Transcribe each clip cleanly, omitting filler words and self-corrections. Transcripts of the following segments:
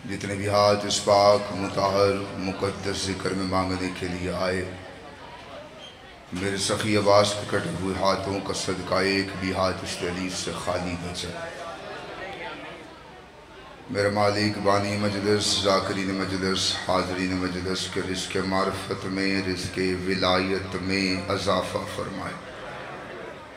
जितने भी हाथ इस पाक मुताहर मुक़द्दस ज़िक्र में मांगने के लिए आए, मेरे सखी अब्बास के कटे हुए हाथों का सदका एक भी हाथ इस तलीफ से खाली न जाए। मेरे मालिक बानी मजलिस, ज़ाकिरीन मजलिस, हाज़रीन मजलिस के रिज़्क़ मार्फत में, रिज़्क़ विलायत में अज़ाफ़ा फरमाए।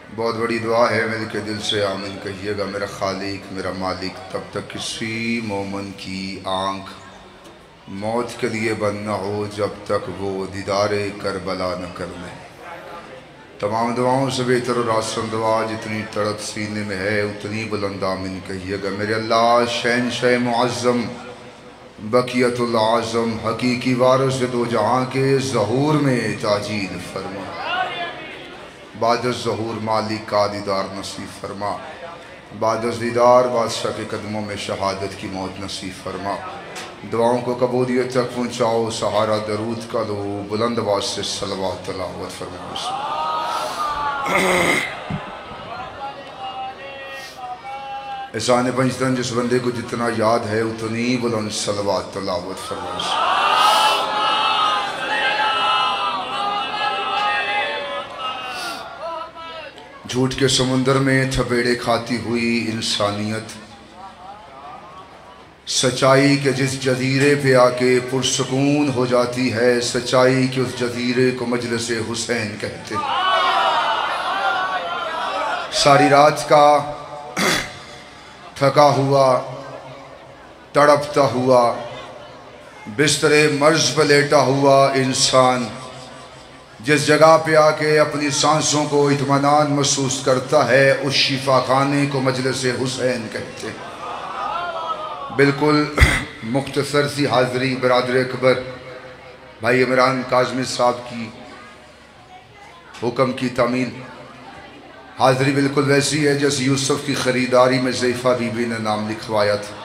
बहुत बड़ी दुआ है, मेरे के दिल से आमीन कहिएगा। मेरा खालिक, मेरा मालिक, तब तक किसी मोमन की आँख मौत के लिए बंद न हो जब तक वो दीदारे करबला न कर ले। तमाम दुआओं से बेहतर और आसान दुआ जितनी तड़प सीने में है उतनी बुलंद आमीन कहिएगा। मेरे अल्लाह शहंशाह मुअज़्ज़म बक़ियतुल आज़म हकीकी वारिस दो जहाँ के ज़हूर में ताजील फरमा। बादस ज़हूर मालिक का दीदार नसीब फरमा। बादस दीदार बादशाह के कदमों में शहादत की मौत नसीब फरमा। दुआओं को कबूलियत तक पहुँचाओ। सहारा दरूद का लो, बुलंद आवाज़ से सलवात तिलावत फरमाओ। एहसान पंजतन जिस बंदे को जितना याद है उतनी बुलंद सलवात तिलावत फरमाओ। झूठ के समुंदर में थपेड़े खाती हुई इंसानियत सच्चाई के जिस जजीरे पे आके पुरसकून हो जाती है, सच्चाई के उस जजीरे को मजलिस हुसैन कहते हैं। सारी रात का थका हुआ तड़पता हुआ बिस्तरे मर्ज पर लेटा हुआ इंसान जिस जगह पे आके अपनी सांसों को इत्मीनान महसूस करता है, उस शिफा खाने को मजलिस हुसैन कहते हैं। बिल्कुल मुख्तसर सी हाज़री बरादर अकबर भाई इमरान काज़मी साहब की हुक्म की तामील हाज़री बिल्कुल वैसी है जैसे यूसुफ की ख़रीदारी में ज़ैफ़ा बीबी ने नाम लिखवाया था।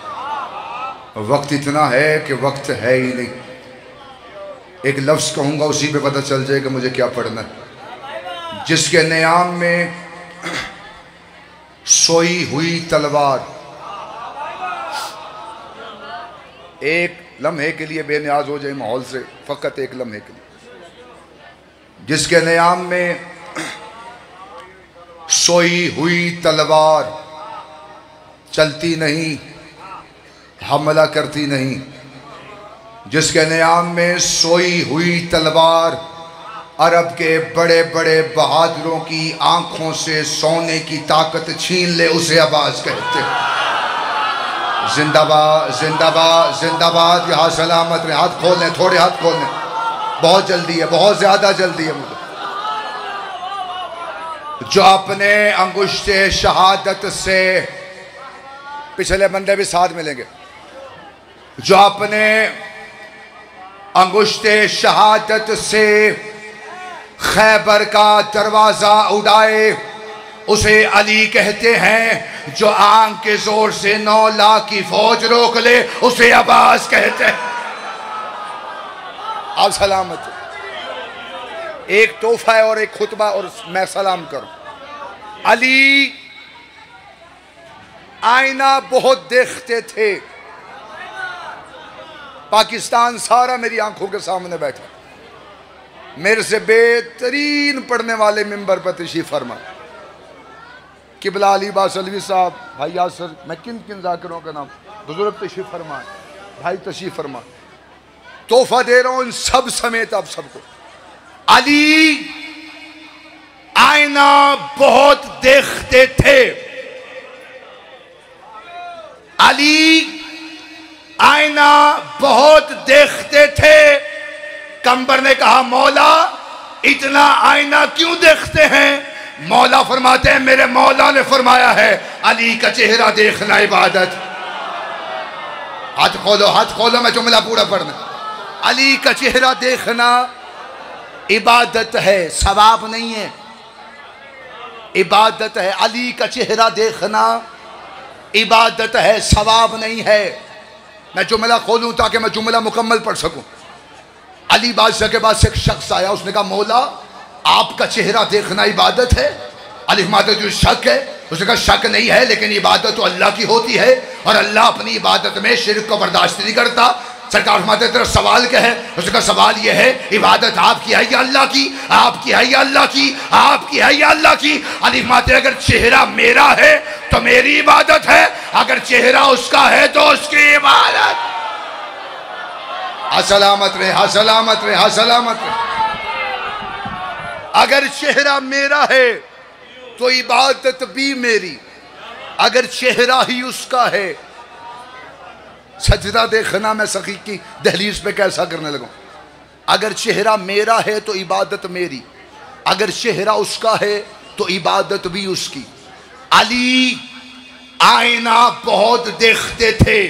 वक्त इतना है कि वक्त है ही नहीं। एक लफ्ज़ कहूँगा उसी पे पता चल जाएगा मुझे क्या पढ़ना है। जिसके नियाम में सोई हुई तलवार एक लम्हे के लिए बेनियाज हो जाए माहौल से, फ़कत एक लम्हे के लिए। जिसके नियाम में सोई हुई तलवार चलती नहीं, हमला करती नहीं। जिसके नियाम में सोई हुई तलवार अरब के बड़े बड़े बहादुरों की आंखों से सोने की ताकत छीन ले, उसे अब्बास कहते। जिंदाबाद जिंदाबाद जिंदाबाद। यहाँ सलामत रहे। हाथ खोल लें, थोड़े हाथ खोल लें, बहुत जल्दी है, बहुत ज्यादा जल्दी है मुझे। जो अपने अंगुश्ते शहादत से, पिछले बंदे भी साथ मिलेंगे, जो अपने अंगुश्ते शहादत से खैबर का दरवाजा उड़ाए, उसे अली कहते हैं। जो आंख के जोर से 9 लाख की फौज रोक ले, उसे अब्बास कहते हैं। आप सलामत। एक तोहफा है और एक खुतबा और मैं सलाम करूं। अली आईना बहुत देखते थे। पाकिस्तान सारा मेरी आंखों के सामने बैठा। मेरे से बेहतरीन पढ़ने वाले मिंबर पर तशरीफ फरमा किबला अली बासलवी साहब, भाई यासर, मैं किन किन जाकिरों का नाम, बुजुर्ग तशरीफ फरमा, भाई तशरीफ फरमा। तोहफा दे रहा हूं इन सब समेत आप सबको। अली आईना बहुत देखते थे। अली आईना बहुत देखते थे। कंबर ने कहा मौला इतना आईना क्यों देखते हैं? मौला फरमाते हैं मेरे मौला ने फरमाया है अली का चेहरा देखना इबादत। हाथ खोलो, मैं जुमला पूरा पढ़ना। अली का चेहरा देखना इबादत है, सवाब नहीं है, इबादत है। अली का चेहरा देखना इबादत है, सवाब नहीं है। मैं जुमला खोलूं ताकि मैं जुमला मुकम्मल पढ़ सकूं। अली बादशाह के पास एक शख्स आया, उसने कहा मौला आपका चेहरा देखना इबादत है? अली फरमाते जो शक है उसने कहा शक नहीं है, लेकिन इबादत तो अल्लाह की होती है और अल्लाह अपनी इबादत में शिर्क को बर्दाश्त नहीं करता। सरकार फरमाते तेरा सवाल क्या है? उसने कहा सवाल यह है इबादत आपकी है या अल्लाह की? आपकी है या अल्लाह की? आपकी है या अल्लाह की? अली फरमाते अगर चेहरा मेरा है तो मेरी इबादत है, अगर चेहरा उसका है तो उसकी इबादत। असलामत रहे, असलामत रहे, असलामत रहे। अगर चेहरा मेरा है तो इबादत भी मेरी, अगर चेहरा ही उसका है। सजदा देखना मैं सखी की दहलीज पे कैसा करने लगूं। अगर चेहरा मेरा है तो इबादत मेरी, अगर चेहरा उसका है तो इबादत भी उसकी। अली आईना बहुत देखते थे,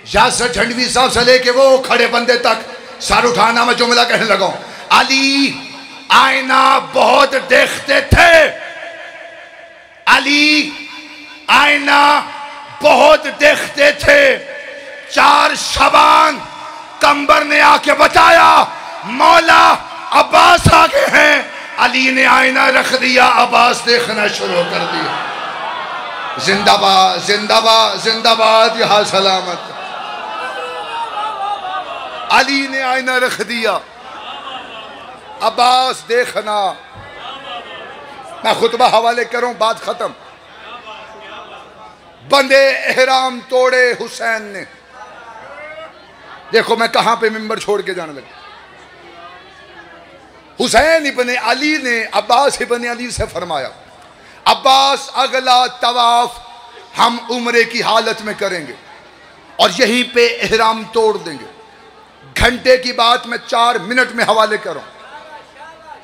यासर झंडवी साहब से लेके वो खड़े बंदे तक सर उठाना मैं जुमला कहने लगा। अली आईना बहुत देखते थे, अली आईना बहुत देखते थे। 4 शबान कंबर ने आके बताया मौला अब्बास आगे हैं। अली ने आईना रख दिया, अब्बास देखना शुरू कर दिया। जिंदाबाद जिंदाबाद जिंदाबाद, यहाँ सलामत। अली ने आईना रख दिया, अब्बास देखना। मैं खुतबा हवाले करूं, बात खत्म। बंदे एहराम तोड़े हुसैन ने। देखो मैं कहां पे मिंबर छोड़ के जाने लगा। हुसैन इब्ने अली ने अब्बास इब्ने अली से फरमाया अब्बास अगला तवाफ हम उम्रे की हालत में करेंगे और यहीं पे एहराम तोड़ देंगे। घंटे की बात मैं 4 मिनट में हवाले करूं।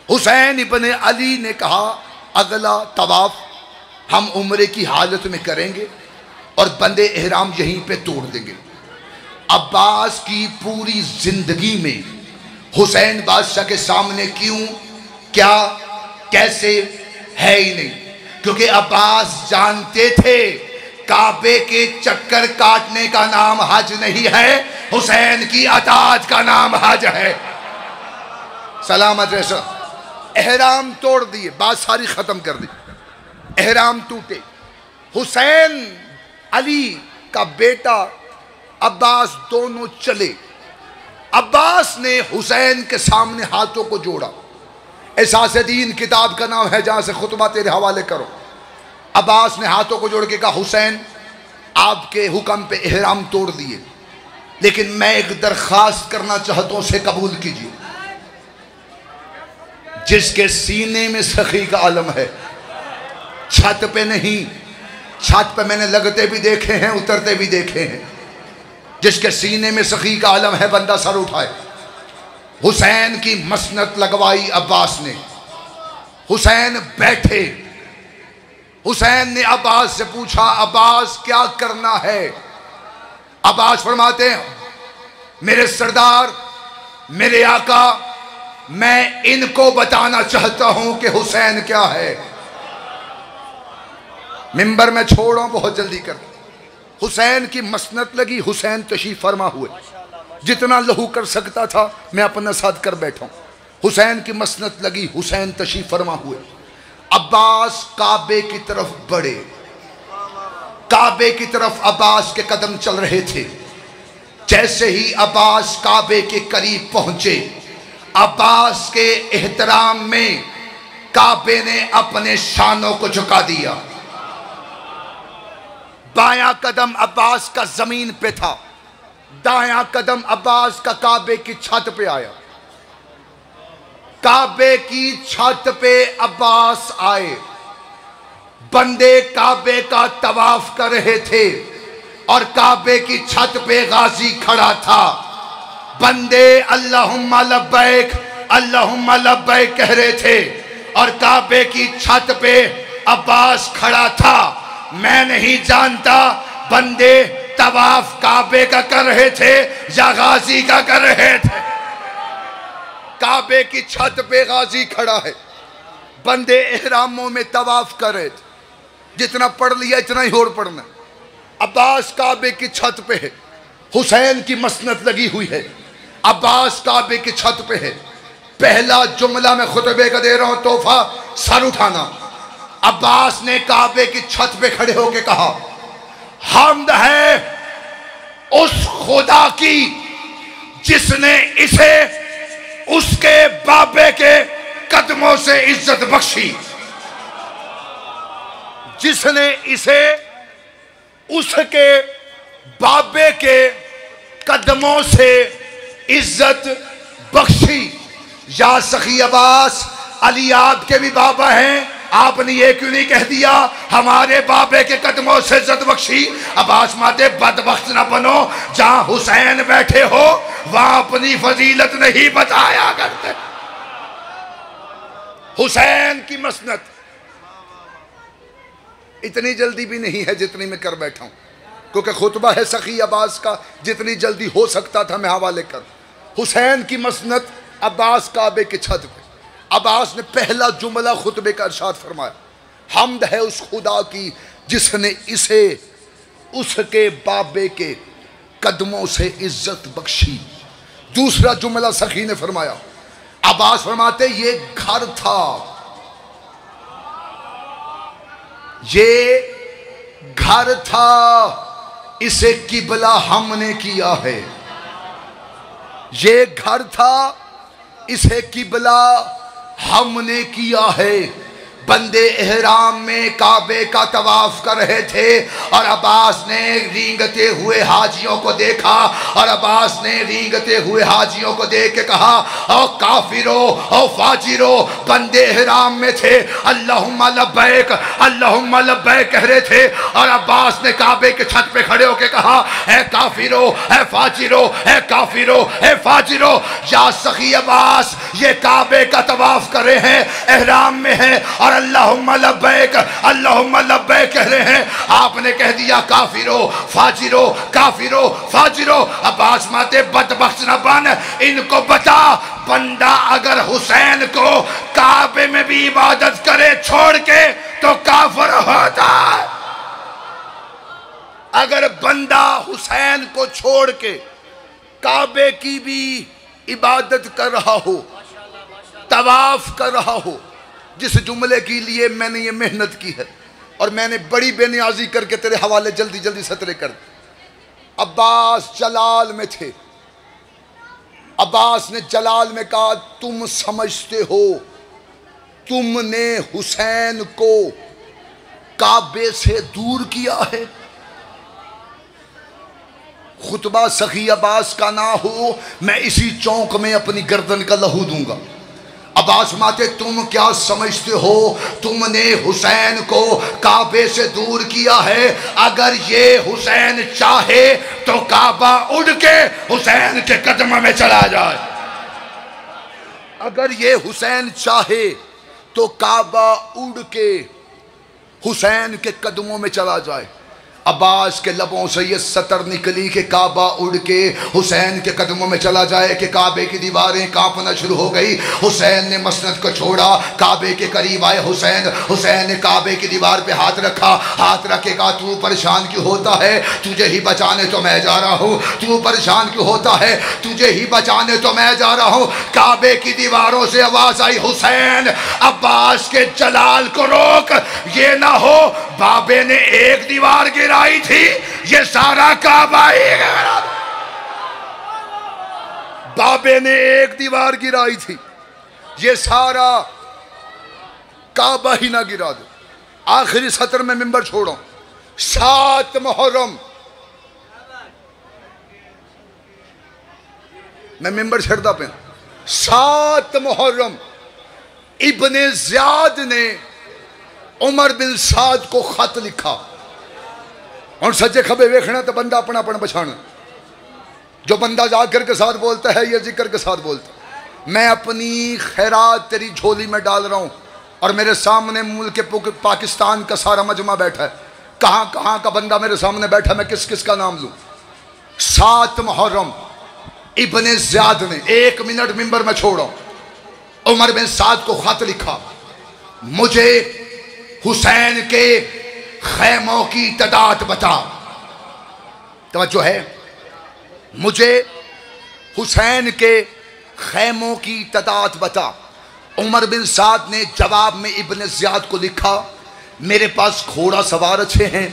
हुसैन इब्ने अली ने कहा अगला तवाफ हम उम्रे की हालत में करेंगे और बंदे एहराम यहीं पे तोड़ देंगे। अब्बास की पूरी जिंदगी में हुसैन बादशाह के सामने क्यों, क्या, कैसे है ही नहीं, क्योंकि अब्बास जानते थे काबे के चक्कर काटने का नाम हज नहीं है, हुसैन की अताअत का नाम हज है। सलामत रहे। एहराम तोड़ दिए, बात सारी खत्म कर दी। एहराम टूटे। हुसैन अली का बेटा अब्बास दोनों चले। अब्बास ने हुसैन के सामने हाथों को जोड़ा। एहसास दीन किताब का नाम है जहां से खुतबा तेरे हवाले करो। अब्बास ने हाथों को जोड़ के कहा हुसैन आपके हुक्म पे एहराम तोड़ दिए, लेकिन मैं एक दरख्वास्त करना चाहता हूं, उसे कबूल कीजिए। जिसके सीने में सखी का आलम है, छत पे नहीं, छत पे मैंने लगते भी देखे हैं, उतरते भी देखे हैं। जिसके सीने में सखी का आलम है बंदा सर उठाए। हुसैन की मसनत लगवाई अब्बास ने। हुसैन बैठे। हुसैन ने अब्बास से पूछा अब्बास क्या करना है? अब्बास फरमाते हैं मेरे सरदार, मेरे आका, मैं इनको बताना चाहता हूं कि हुसैन क्या है। मिंबर में छोड़ो, बहुत जल्दी कर। हुसैन की मसनत लगी, हुसैन तशरीफ फरमा हुए। जितना लहू कर सकता था मैं अपना साथ कर बैठा। हुसैन की मसनत लगी, हुसैन तशरीफ फरमा हुए। अब्बास काबे की तरफ बढ़े। काबे की तरफ अब्बास के कदम चल रहे थे। जैसे ही अब्बास काबे के करीब पहुंचे, अब्बास के एहतराम में काबे ने अपने शानों को झुका दिया। बायां कदम अब्बास का जमीन पे था, दायां कदम अब्बास का काबे की छत पे आया। काबे की छत पे अब्बास आए। बंदे काबे का तवाफ कर रहे थे और काबे की छत पे गाजी खड़ा था। बंदे अल्लाहुम्मा लब्बैक अल्लाहुम्मा लब्बैक कह रहे थे और काबे की छत पे अब्बास खड़ा था। मैं नहीं जानता बंदे तवाफ काबे का कर रहे थे या गाजी का कर रहे थे। काबे की छत पे गाजी खड़ा है, बंदे एहरामों में तवाफ कर रहे थे। जितना पढ़ लिया इतना ही और पढ़ना। अब्बास काबे की छत पे है, हुसैन की मसनत लगी हुई है। अब्बास काबे की छत पे है। पहला जुमला मैं खुतबे का दे रहा हूं, तोहफा सर उठाना। अब्बास ने काबे की छत पे खड़े होकर कहा, हम्द है उस खुदा की जिसने इसे उसके बाबे के कदमों से इज्जत बख्शी, जिसने इसे उसके बाबे के कदमों से इज्जत बख्शी। या सखी अब्बास, अली आपके भी बाबा हैं, आपने ये क्यों नहीं कह दिया हमारे बाबे के कदमों से इज्जत बख्शी? अब्बास माते बदबख्त ना बनो, जहां हुसैन बैठे हो वहां अपनी फजीलत नहीं बताया करते। हुसैन की मसनत इतनी जल्दी भी नहीं है जितनी मैं कर बैठा हूं, क्योंकि खुतबा है सखी अब्बास का, जितनी जल्दी हो सकता था मैं हवाले कर। हुसैन की मसनत, अब्बास काबे की छत पे। अब्बास ने पहला जुमला खुतबे का इरशाद फरमाया, हम्द है उस खुदा की जिसने इसे उसके बाबे के कदमों से इज्जत बख्शी। दूसरा जुमला सखी ने फरमाया, अब्बास फरमाते ये घर था, ये घर था, इसे किबला हमने किया है। ये घर था, इसे किबला हमने किया है। बंदे एहराम में काबे का तवाफ कर रहे थे और अब्बास ने रींगते हुए हाजियों को देखा, और अब्बास ने रींगते हुए हाजियों को देख के कहा, ओ काफिरो, ओ फाजिरो। बंदे एहराम में थे, अल्लाहुम्मा लब्बैक, अल्लाहुम्मा लब्बैक कह रहे थे, और अब्बास ने काबे के छत पे खड़े होके कहा, है काफिरो, है फाजिरो, है काफिरो, है फाजिरो। या सखी अब्बास ये काबे का तवाफ कर रहे हैं, एहराम में है और अल्लाहुम्मा लब्बैक, अल्लाहुम्मा लब्बैक कह रहे हैं, आपने कह दिया काफिरो, फाजिरो, काफिरो, फाजिरो। अब्बास माते बदबख्त न बन, इनको बता बंदा अगर हुसैन को काबे में भी इबादत करे छोड़ के तो काफिर होता है। अगर बंदा हुसैन को छोड़ के काबे की भी इबादत कर रहा हो, तवाफ कर रहा हो, जिस जुमले के लिए मैंने ये मेहनत की है और मैंने बड़ी बेनियाजी करके तेरे हवाले जल्दी जल्दी सतरे कर दी। अब्बास जलाल में थे, अब्बास ने जलाल में कहा, तुम समझते हो तुमने हुसैन को काबे से दूर किया है? खुतबा सखी अब्बास का ना हो, मैं इसी चौक में अपनी गर्दन का लहू दूंगा। अब्बास माते तुम क्या समझते हो तुमने हुसैन को काबे से दूर किया है? अगर ये हुसैन चाहे तो काबा उड़ के हुसैन के कदम में चला जाए। अगर ये हुसैन चाहे तो काबा उड़ के हुसैन के कदमों में चला जाए। अब्बास के लबों से ये सतर निकली कि काबा उड़ के हुसैन के कदमों में चला जाए कि काबे की दीवारें कांपना शुरू हो गई। हुसैन ने मसनद को छोड़ा, काबे के करीब आए हुसैन। हुसैन ने काबे की दीवार पे हाथ रखा, हाथ रखेगा, तू परेशान क्यों होता है? तुझे ही बचाने तो मैं जा रहा हूँ। तू परेशान क्यों होता है? तुझे ही बचाने तो मैं जा रहा हूँ। काबे की दीवारों से आवाज आई, हुसैन अब्बास के जलाल को रोक, ये ना हो बाबे ने एक दीवार गिराई थी, ये सारा काबा ही गिरा। बाबे ने एक दीवार गिराई थी, ये सारा काबा ही ना गिरा दो। आखिरी सत्र में मिंबर छोड़ो। 7 मुहर्रम मैं मिंबर छड़ता पे। 7 मुहर्रम इब्ने ज़ियाद ने उमर बिन साद को खत लिखा। और सज्जे खबे वेखना तो बंदा अपना अपना बछाना। जो बंदा जाकर के साथ बोलता है या जिक्र के साथ बोलता है, मैं अपनी खैरात तेरी झोली में डाल रहा हूँ और मेरे सामने मुल्क पाकिस्तान का सारा मजमा बैठा है। कहाँ कहाँ का बंदा मेरे सामने बैठा, मैं किस किस का नाम लूँ। 7 मुहर्रम इब्ने ज़ियाद ने, 1 मिनट मिंबर में छोड़ो, उमर बिन साद को खत लिखा, मुझे हुसैन के खैमों की तादाद बता। तवज्जो है, मुझे हुसैन के खैमों की तादाद बता। उमर बिन साद ने जवाब में इब्ने ज़ियाद को लिखा मेरे पास घोड़ा सवार अच्छे हैं,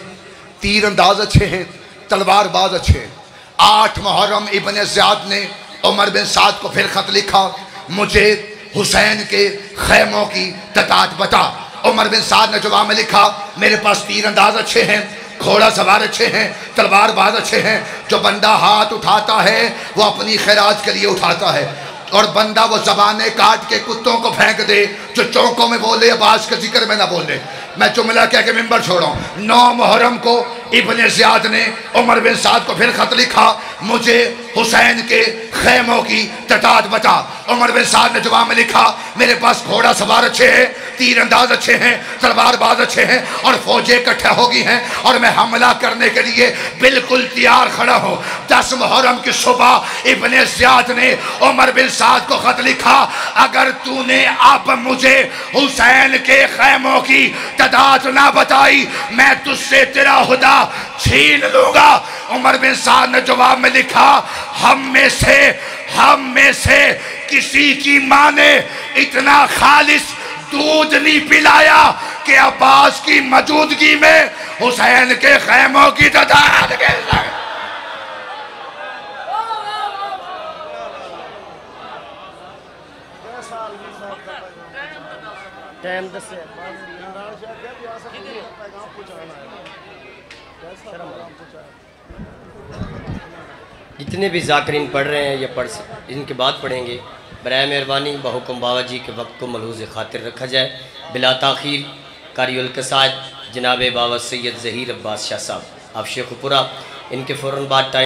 तीर अंदाज अच्छे हैं, तलवारबाज अच्छे हैं। 8 मुहर्रम इब्न ज़ियाद ने उमर बिन साद को फिर खत लिखा, मुझे हुसैन के खैमों की तादाद बता। उमर बिन साद ने जवाब में लिखा, मेरे पास तीर अंदाज अच्छे हैं, घोड़ा सवार अच्छे हैं, तलवारबाज अच्छे हैं। जो बंदा हाथ उठाता है वो अपनी खैरात के लिए उठाता है, और बंदा वो ज़बाने काट के कुत्तों को फेंक दे जो चौकों में बोले, आवाज के जिक्र में ना बोले। मैं जुमला कह के मिंबर छोड़ा। 9 मुहर्रम को इब्न ज़ियाद ने उमर बिन साद को फिर खत लिखा, मुझे हुसैन के खैमों की तादाद बता। उमर बिन साद ने जवाब में लिखा, मेरे पास घोड़ा सवार अच्छे हैं, तीर अंदाज अच्छे हैं, तलवारबाज अच्छे हैं, और फौजें इकट्ठा हो गई हैं, और मैं हमला करने के लिए बिल्कुल तैयार खड़ा हूँ। 10 मुहर्रम की सुबह इब्न ज़ियाद ने उमर बिन साद को खत लिखा, अगर तूने अब मुझे हुसैन के खैमों की तादाद ना बताई, मैं तुझसे तेरा हुदा छीन लूंगा। उमर बिन साद ने जवाब में लिखा, हम में से किसी की मां ने इतना खालिस दूध नहीं पिलाया कि अब्बास की मौजूदगी में हुसैन के खैमों की तादाद के टाइम जितने भी ज़ाकिरीन पढ़ रहे हैं या इनके बाद पढ़ेंगे, बराए मेहरबानी बहुकुम बाबा जी के वक्त को मलहूज़ खातिर रखा जाए। बिला ताख़ीर कारियुल क़साइद जनाब बाबा सैयद ज़हीर अब्बास शाह साहब, आप शेखुपुरा, इनके फ़ौरन बाद टाइम